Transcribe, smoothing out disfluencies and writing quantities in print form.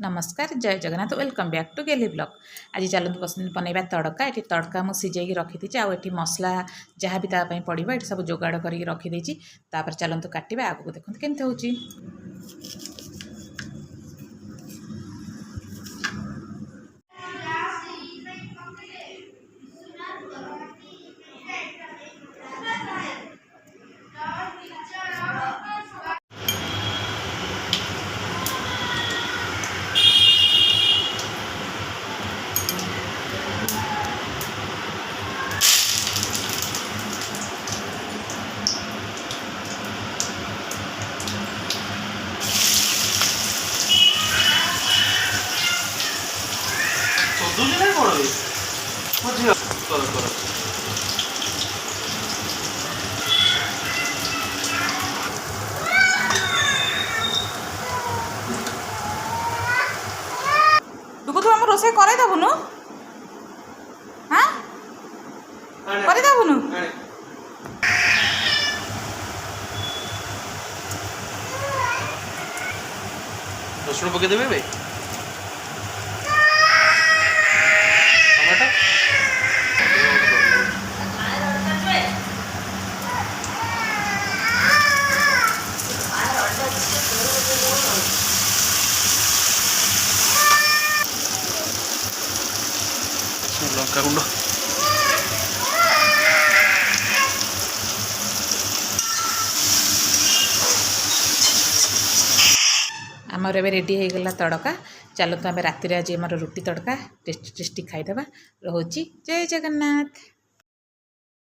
नमस्कार जय Jagannath welcome back to गेली ब्लॉग। आज चलते बनैबा तड़का। ये तड़का मुझे सिझे रखी आठ मसला जहाँ भी ताप पड़ो ये सब जोगाड़ कर रखी चलते काटा आगे देखते केमती हो। तू आम रोसे करदेबुनु हाँ करदेबुनु रसुण पके देबे भाई टमाटो लंका गुंड आमर ए रेडी हो गला तड़का। चलो तो आम राति आज आम रुटी तड़का टेस्टी टेस्टी खाईदे। रोची जय जगन्नाथ।